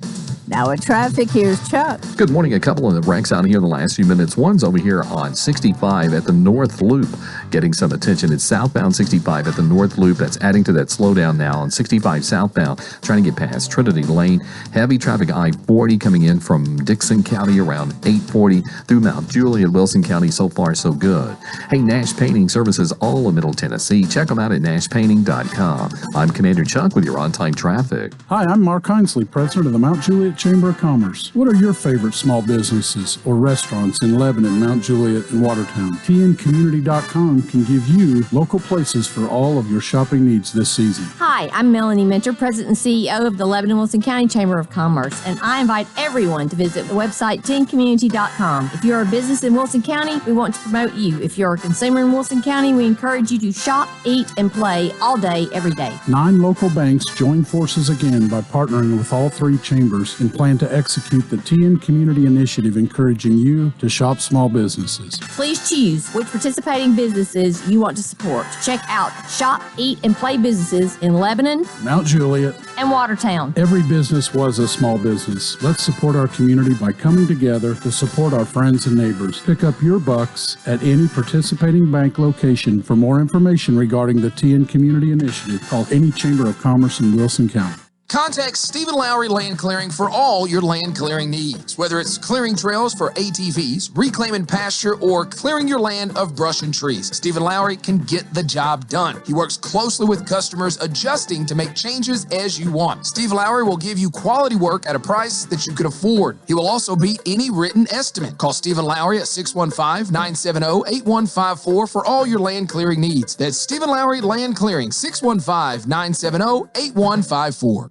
Now at traffic, here's Chuck. Good morning. A couple of the wrecks out here in the last few minutes. One's over here on 65 at the North Loop, getting some attention. It's southbound 65 at the North Loop. That's adding to that slowdown now on 65 southbound, trying to get past Trinity Lane. Heavy traffic I-40 coming in from Dixon County around 840 through Mount Juliet, Wilson County. So far, so good. Hey, Nash Painting Services, all of Middle Tennessee. Check them out at nashpainting.com. I'm Commander Chuck with your on-time traffic. Hi, I'm Mark Hinesley, president of the Mount Juliet Chamber of Commerce. What are your favorite small businesses or restaurants in Lebanon, Mount Juliet, and Watertown? TNCommunity.com can give you local places for all of your shopping needs this season. Hi, I'm Melanie Minter, President and CEO of the Lebanon Wilson County Chamber of Commerce, and I invite everyone to visit the website TNCommunity.com. If you're a business in Wilson County, we want to promote you. If you're a consumer in Wilson County, we encourage you to shop, eat, and play all day, every day. 9 local banks join forces again by partnering with all 3 chambers and plan to execute the TN Community Initiative, encouraging you to shop small businesses. Please choose which participating businesses you want to support. Check out Shop, Eat, and Play businesses in Lebanon, Mount Juliet, and Watertown. Every business was a small business. Let's support our community by coming together to support our friends and neighbors. Pick up your bucks at any participating bank location. For more information regarding the TN Community Initiative, call any Chamber of Commerce in Wilson County. Contact Stephen Lowry Land Clearing for all your land clearing needs. Whether it's clearing trails for ATVs, reclaiming pasture, or clearing your land of brush and trees, Stephen Lowry can get the job done. He works closely with customers, adjusting to make changes as you want. Steve Lowry will give you quality work at a price that you can afford. He will also beat any written estimate. Call Stephen Lowry at 615-970-8154 for all your land clearing needs. That's Stephen Lowry Land Clearing, 615-970-8154.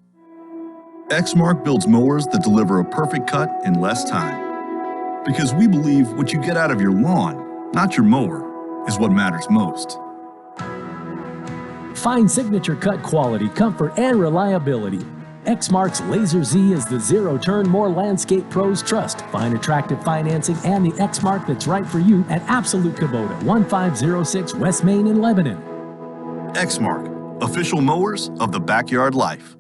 Exmark builds mowers that deliver a perfect cut in less time. Because we believe what you get out of your lawn, not your mower, is what matters most. Find signature cut quality, comfort, and reliability. Exmark's Laser Z is the zero-turn more landscape pros trust. Find attractive financing and the Exmark that's right for you at Absolute Kubota, 1506 West Main in Lebanon. Exmark, official mowers of the backyard life.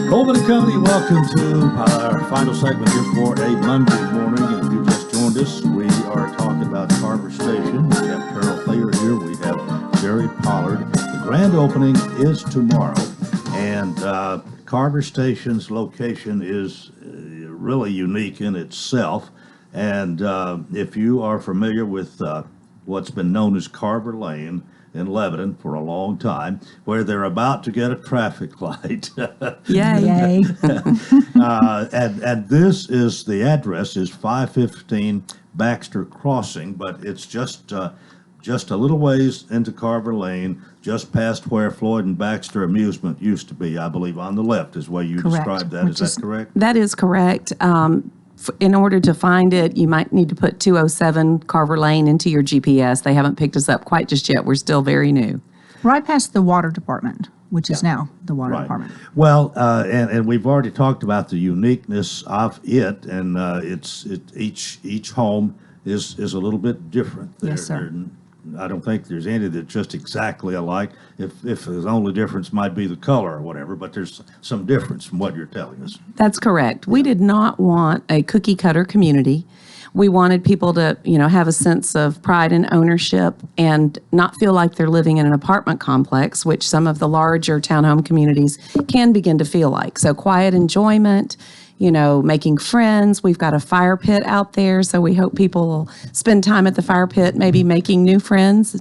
Coleman and Company, welcome to our final segment here for a Monday morning. If you just joined us, we are talking about Carver Station. We have Carol Thayer here. We have Jerry Pollard. The grand opening is tomorrow, and Carver Station's location is really unique in itself. And if you are familiar with what's been known as Carver Lane in Lebanon for a long time, where they're about to get a traffic light. Yay. And this is, the address is 515 Baxter Crossing, but it's just just a little ways into Carver Lane, just past where Floyd and Baxter Amusement used to be, I believe, on the left is the way you Correct. described that. Is that correct? That is correct. In order to find it, you might need to put 207 Carver Lane into your GPS. They haven't picked us up quite just yet. We're still very new. Right past the water department, which is now the water Right. department. Well, and we've already talked about the uniqueness of it, and each home is a little bit different. Yes, sir. I don't think there's any that's just exactly alike. If the only difference might be the color or whatever, but there's some difference from what you're telling us. That's correct. We did not want a cookie cutter community. We wanted people to, have a sense of pride and ownership and not feel like they're living in an apartment complex, which some of the larger townhome communities can begin to feel like. So quiet enjoyment, making friends. We've got a fire pit out there, so we hope people will spend time at the fire pit, maybe making new friends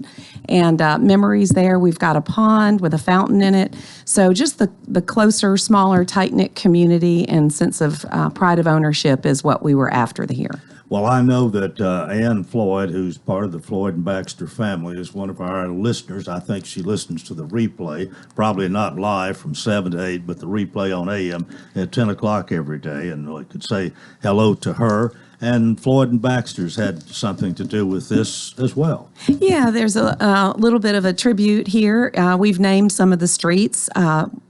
and memories there. We've got a pond with a fountain in it. So just the closer, smaller, tight-knit community and sense of pride of ownership is what we were after here. Well, I know that Ann Floyd, who's part of the Floyd and Baxter family, is one of our listeners. I think she listens to the replay, probably not live from 7 to 8, but the replay on AM at 10 o'clock every day. And we could say hello to her. And Floyd and Baxter's had something to do with this as well. Yeah, there's a little bit of a tribute here. We've named some of the streets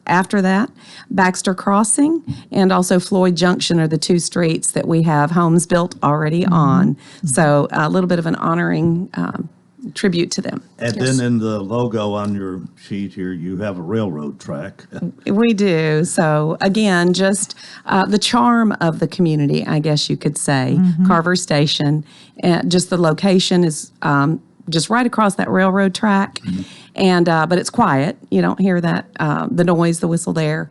after that. Baxter Crossing and also Floyd Junction are the two streets that we have homes built already on. So a little bit of an honoring tribute to them. And then in the logo on your sheet here, you have a railroad track. We do. So again, just the charm of the community, I guess you could say. Carver Station, just the location is just right across that railroad track, and but it's quiet. You don't hear that the noise, the whistle there.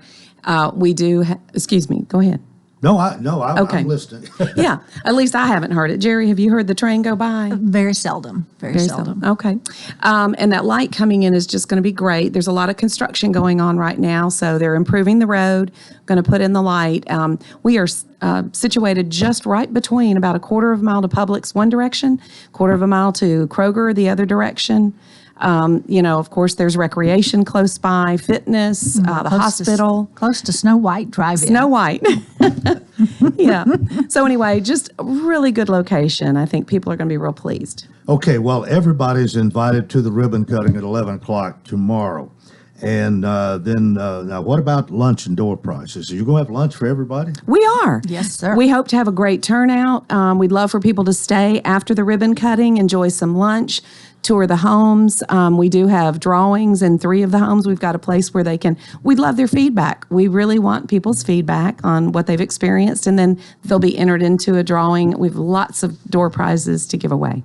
We do. Excuse me. Go ahead. Okay. I'm listening. Yeah, at least I haven't heard it. Jerry, have you heard the train go by? Very seldom. Very seldom. Okay. And that light coming in is just going to be great. There's a lot of construction going on right now, so they're improving the road, going to put in the light. We are situated just right between about a quarter of a mile to Publix one direction, quarter of a mile to Kroger the other direction. Of course, there's recreation close by, fitness, the hospital. Close to Snow White Drive-In. Snow White. Yeah. So anyway, just a really good location. I think people are going to be real pleased. Okay, well, everybody's invited to the ribbon cutting at 11 o'clock tomorrow. And then now what about lunch and door prices? Are you going to have lunch for everybody? We are. Yes, sir. We hope to have a great turnout. We'd love for people to stay after the ribbon cutting, enjoy some lunch, tour the homes. We do have drawings in 3 of the homes. We've got a place where we'd love their feedback. We really want people's feedback on what they've experienced, and then they'll be entered into a drawing. We have lots of door prizes to give away.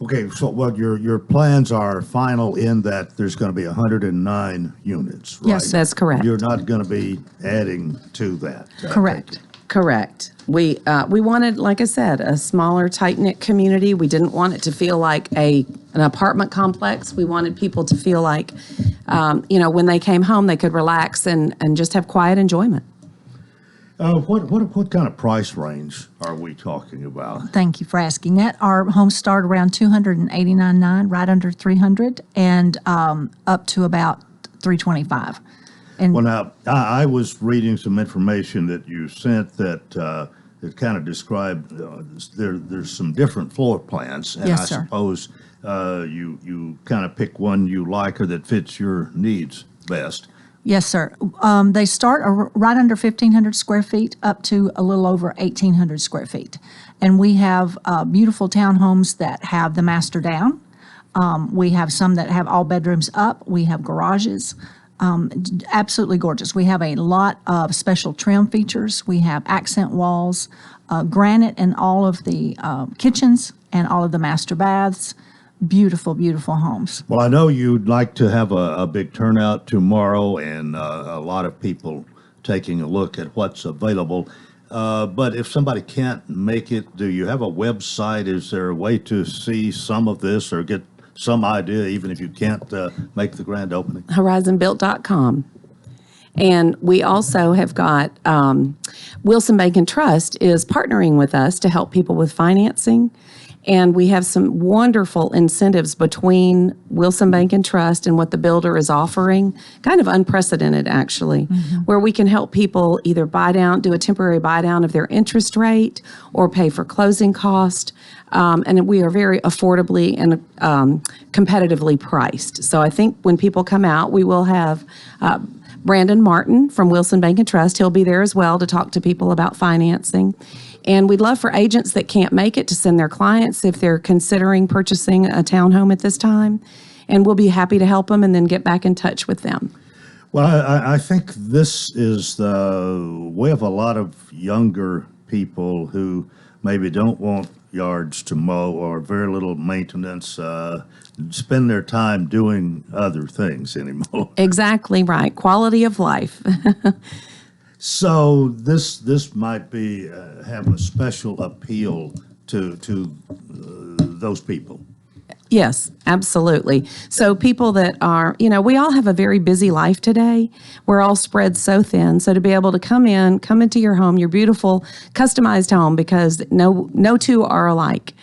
Okay, so your plans are final in that there's going to be 109 units, right? Yes, that's correct. You're not going to be adding to that. Correct. Correct. We wanted, like I said, a smaller, tight-knit community. We didn't want it to feel like an apartment complex. We wanted people to feel like, when they came home, they could relax and just have quiet enjoyment. What kind of price range are we talking about? Thank you for asking that. Our homes start around $289,900, right under $300, and up to about $325. And Well, now, I was reading some information that you sent that it kind of described there's some different floor plans. And Yes, I sir. suppose you kind of pick one you like or that fits your needs best. Yes, sir. They start right under 1,500 square feet up to a little over 1,800 square feet. And we have beautiful townhomes that have the master down. We have some that have all bedrooms up. We have garages. Absolutely gorgeous. We have a lot of special trim features. We have accent walls, granite in all of the kitchens and all of the master baths. Beautiful, beautiful homes. Well, I know you'd like to have a big turnout tomorrow and a lot of people taking a look at what's available. But if somebody can't make it, do you have a website? Is there a way to see some of this or get some idea, even if you can't make the grand opening? Horizonbuilt.com. And we also have got Wilson Bank and Trust is partnering with us to help people with financing. And we have some wonderful incentives between Wilson Bank and Trust and what the builder is offering, kind of unprecedented actually, where we can help people either do a temporary buy down of their interest rate or pay for closing cost. And we are very affordably and competitively priced. So I think when people come out, we will have Brandon Martin from Wilson Bank and Trust. He'll be there as well to talk to people about financing. And we'd love for agents that can't make it to send their clients if they're considering purchasing a townhome at this time. And we'll be happy to help them and then get back in touch with them. Well, I think this is the way of a lot of younger people who maybe don't want yards to mow or very little maintenance, spend their time doing other things anymore. Exactly right. Quality of life. So this might be have a special appeal to those people. Yes, absolutely. So people that are, we all have a very busy life today. We're all spread so thin. So to be able to come into your home, your beautiful customized home, because no two are alike.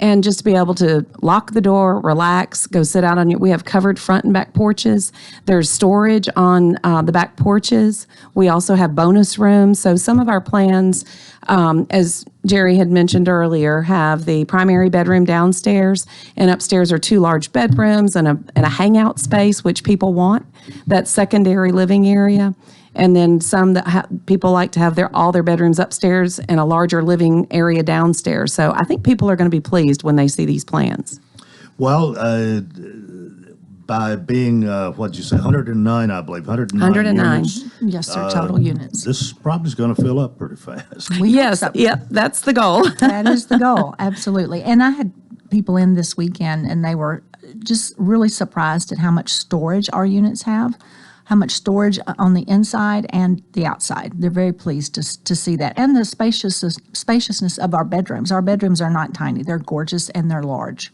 And just to be able to lock the door, relax, go sit out we have covered front and back porches. There's storage on the back porches. We also have bonus rooms. So some of our plans, as Jerry had mentioned earlier, have the primary bedroom downstairs, and upstairs are 2 large bedrooms and a hangout space, which people want, that secondary living area. And then some that people like to have all their bedrooms upstairs and a larger living area downstairs. So I think people are going to be pleased when they see these plans. Well, by being, what'd you say, 109, I believe, 109 units. Yes, sir, total units. This property is going to fill up pretty fast. That's the goal. That is the goal, absolutely. And I had people in this weekend, and they were just really surprised at how much storage our units have. How much storage on the inside and the outside. They're very pleased to see that. And the spaciousness of our bedrooms. Our bedrooms are not tiny. They're gorgeous and they're large.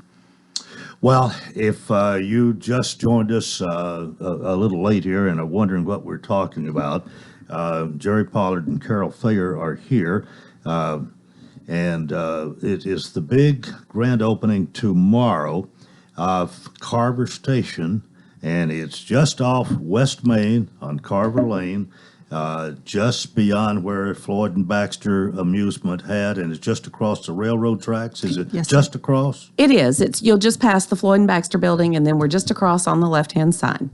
Well, if you just joined us a little late here and are wondering what we're talking about, Jerry Pollard and Carol Thayer are here. And it is the big grand opening tomorrow of Carver Station. And it's just off West Main on Carver Lane, just beyond where Floyd and Baxter Amusement had, and it's just across the railroad tracks. Is it just across? It is. You'll just pass the Floyd and Baxter building, and then we're just across on the left-hand side.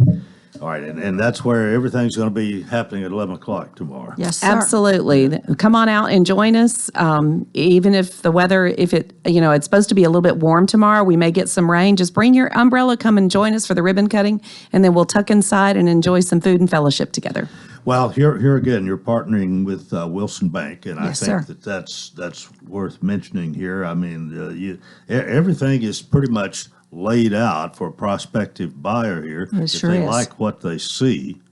All right, and that's where everything's going to be happening at 11 o'clock tomorrow. Yes, sir. Absolutely. Come on out and join us. Even if the weather, it's supposed to be a little bit warm tomorrow, we may get some rain. Just bring your umbrella, come and join us for the ribbon cutting, and then we'll tuck inside and enjoy some food and fellowship together. Well, here again, you're partnering with Wilson Bank, and Yes, I think sir. that's worth mentioning here. I mean, everything is pretty much laid out for a prospective buyer here. It if sure they is. like what they see,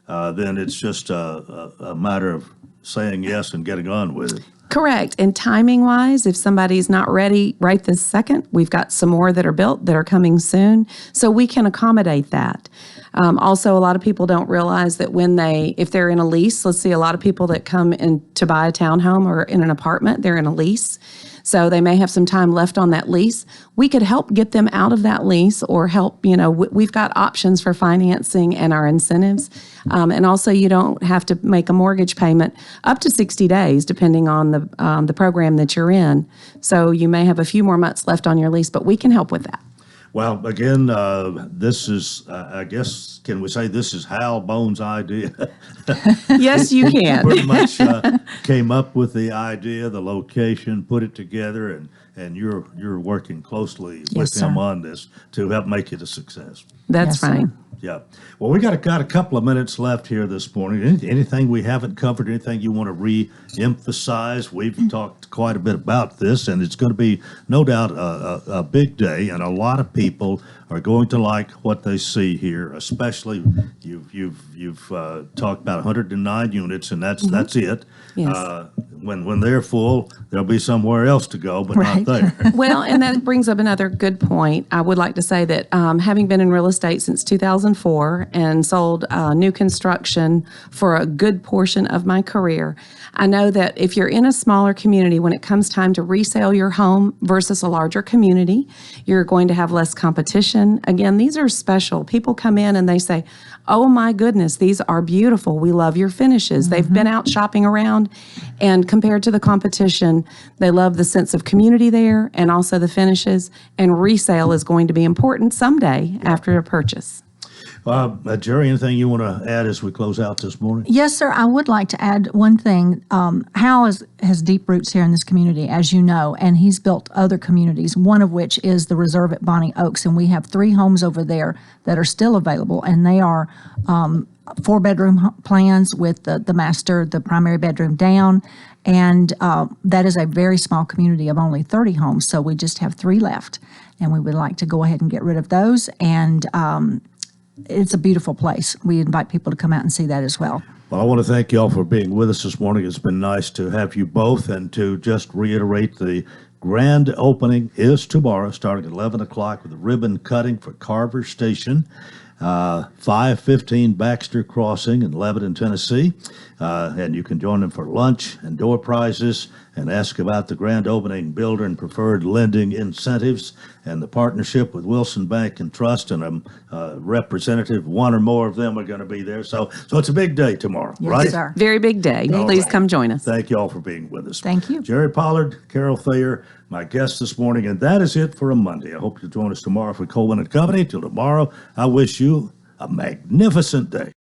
then it's just a matter of saying yes and getting on with it. Correct. And timing-wise, if somebody's not ready right this second, we've got some more that are built that are coming soon, so we can accommodate that. Also, a lot of people don't realize that if they're in a lease, let's see, a lot of people that come in to buy a townhome or in an apartment, they're in a lease. So they may have some time left on that lease. We could help get them out of that lease or help, we've got options for financing and our incentives. And also you don't have to make a mortgage payment up to 60 days, depending on the program that you're in. So you may have a few more months left on your lease, but we can help with that. Well, again, this is, I guess, can we say this is Hal Bone's idea? Yes, you can. Pretty much came up with the idea, the location, put it together, and you're working closely with him on this to help make it a success. That's right. Yeah. Well, we got a couple of minutes left here this morning. Anything we haven't covered, anything you want to re-emphasize? We've talked quite a bit about this, and it's going to be, no doubt, a big day, and a lot of people are going to like what they see here. Especially, you've talked about 109 units, and that's it. Yes. When they're full, there'll be somewhere else to go, but not there. Well, and that brings up another good point. I would like to say that having been in real estate since 2004 and sold new construction for a good portion of my career, I know that if you're in a smaller community, when it comes time to resell your home versus a larger community, you're going to have less competition. Again, these are special. People come in and they say, oh my goodness, these are beautiful. We love your finishes. They've been out shopping around, and compared to the competition, they love the sense of community there and also the finishes, and resale is going to be important someday after a purchase. Jerry, anything you want to add as we close out this morning? Yes, sir. I would like to add one thing. Hal has deep roots here in this community, as you know, and he's built other communities, one of which is the Reserve at Bonnie Oaks. And we have 3 homes over there that are still available, and they are 4-bedroom plans with the master, the primary bedroom down. And that is a very small community of only 30 homes. So we just have 3 left, and we would like to go ahead and get rid of those. And it's a beautiful place. We invite people to come out and see that as well. Well, I want to thank you all for being with us this morning. It's been nice to have you both, and to just reiterate, the grand opening is tomorrow starting at 11 o'clock with a ribbon cutting for Carver Station. 515 Baxter Crossing in Lebanon, Tennessee. And you can join them for lunch and door prizes, and ask about the grand opening builder and preferred lending incentives and the partnership with Wilson Bank and Trust, and a representative, one or more of them are going to be there. So it's a big day tomorrow, Yes, right? sir. Very big day. All Please right. come join us. Thank you all for being with us. Thank you. Jerry Pollard, Carol Thayer, my guest this morning, and that is it for a Monday. I hope you'll join us tomorrow for Coleman and Company. Till tomorrow, I wish you a magnificent day.